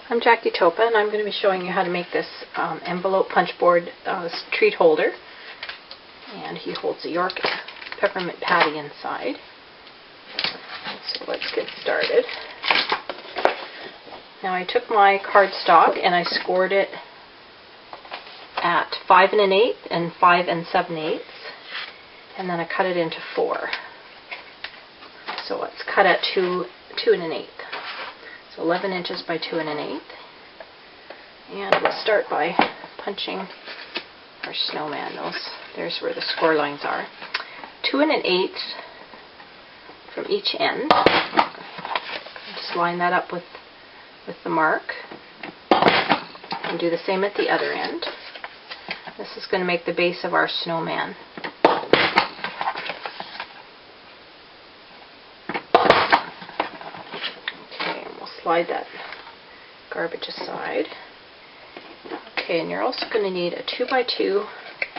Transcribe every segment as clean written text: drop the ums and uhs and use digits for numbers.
I'm Jackie Topa, and I'm going to be showing you how to make this envelope punch board treat holder. And he holds a York peppermint patty inside. So let's get started. Now I took my cardstock and I scored it at 5 1/8 and 5 7/8, and then I cut it into 4. So it's cut at 2 1/8. So 11 inches by 2 1/8. And we'll start by punching our snowman. There's where the score lines are. 2 1/8 from each end. Just line that up with the mark. And do the same at the other end. This is going to make the base of our snowman. Slide that garbage aside. Okay, and you're also going to need a 2 by 2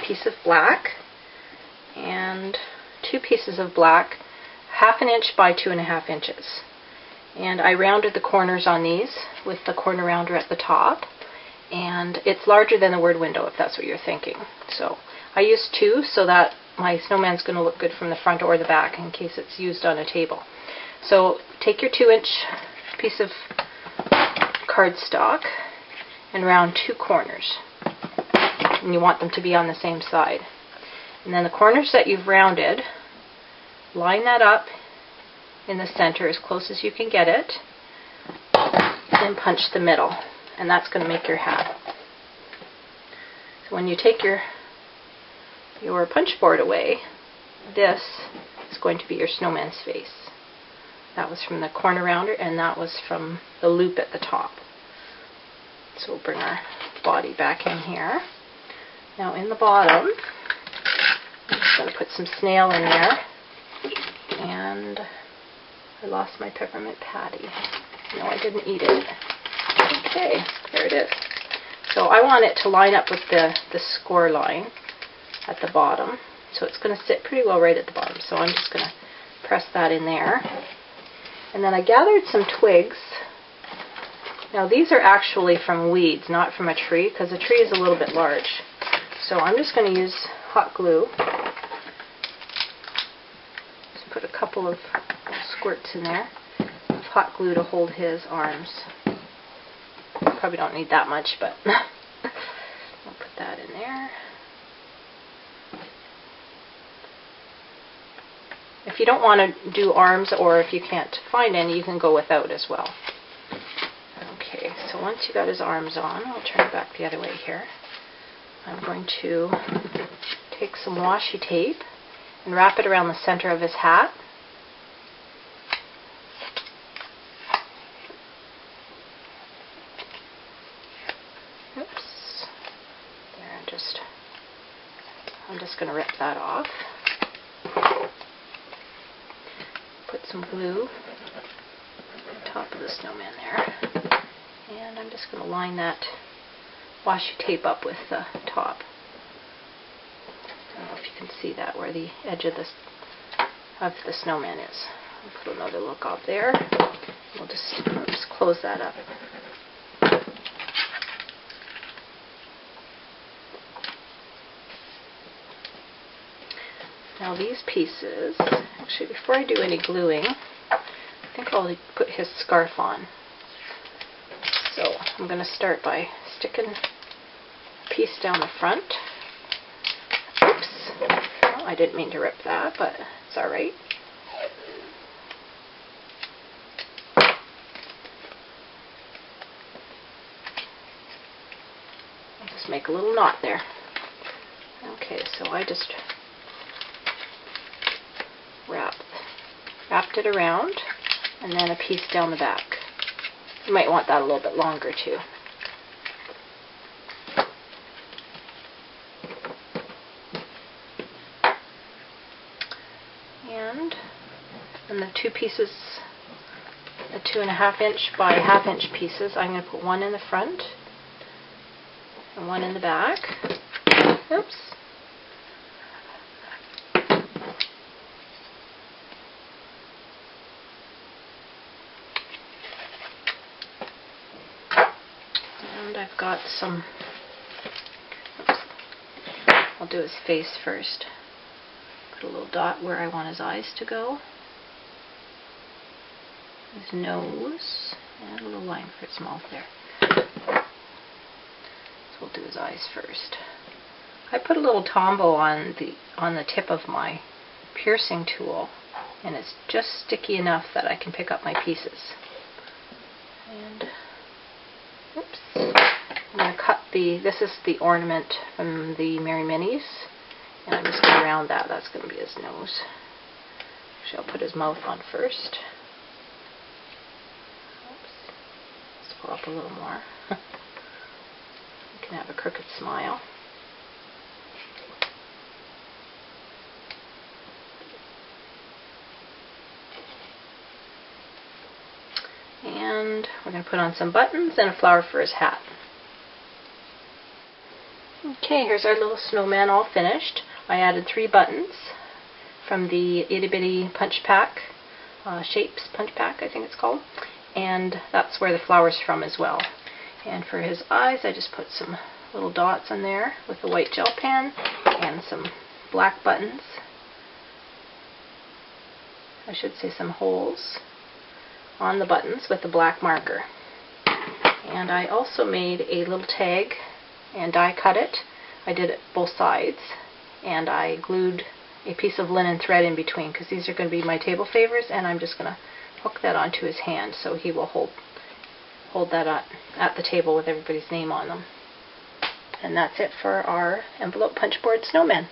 piece of black and 2 pieces of black, 1/2 inch by 2.5 inches. And I rounded the corners on these with the corner rounder at the top, and it's larger than the word window if that's what you're thinking. So I used 2 so that my snowman's going to look good from the front or the back in case it's used on a table. So take your 2-inch piece of cardstock and round 2 corners, and you want them to be on the same side. And then the corners that you've rounded, line that up in the center as close as you can get it, and punch the middle, and that's going to make your hat. So when you take your punch board away, this is going to be your snowman's face. That was from the corner rounder, and that was from the loop at the top. So we'll bring our body back in here. Now in the bottom, I'm just going to put some snail in there. And I lost my peppermint patty. No, I didn't eat it. Okay, there it is. So I want it to line up with the score line at the bottom. So it's going to sit pretty well right at the bottom. So I'm just going to press that in there. And then I gathered some twigs. Now these are actually from weeds, not from a tree, because a tree is a little bit large. So I'm just going to use hot glue. Just put a couple of squirts in there of hot glue to hold his arms. Probably don't need that much, but I'll put that in there. If you don't want to do arms, or if you can't find any, you can go without as well. Okay, so once you got his arms on, I'll turn it back the other way here. I'm going to take some washi tape and wrap it around the center of his hat. Oops. There, I'm just going to rip that off. Put some glue on top of the snowman there, and I'm just going to line that washi tape up with the top. I don't know if you can see that, where the edge of the snowman is. I'll put another look up there. We'll just close that up. Now these pieces, actually before I do any gluing, I think I'll put his scarf on. So I'm going to start by sticking a piece down the front. Oops, well, I didn't mean to rip that, but it's alright. I'll just make a little knot there. Okay, so I just wrapped it around, and then a piece down the back. You might want that a little bit longer too. And the 2 pieces, the 2.5 inch by 1/2 inch pieces, I'm going to put one in the front and one in the back. Oops. And I've got some, I'll do his face first. Put a little dot where I want his eyes to go. His nose, and a little line for his mouth there. So we'll do his eyes first. I put a little Tombow on the tip of my piercing tool, and it's just sticky enough that I can pick up my pieces. And oops, I'm going to cut this is the ornament from the Merry Minis, and I'm just going to round that. That's going to be his nose. Actually, I'll put his mouth on first. Oops. Let's pull up a little more. You can have a crooked smile. And we're going to put on some buttons and a flower for his hat. Okay, here's our little snowman all finished. I added 3 buttons from the Itty Bitty Punch Pack, Shapes Punch Pack I think it's called, and that's where the flower's from as well. And for his eyes I just put some little dots on there with the white gel pen and some black buttons. I should say some holes on the buttons with the black marker. And I also made a little tag and die cut it. I did it both sides, and I glued a piece of linen thread in between because these are going to be my table favors, and I'm just going to hook that onto his hand so he will hold that up at the table with everybody's name on them. And that's it for our envelope punch board snowman.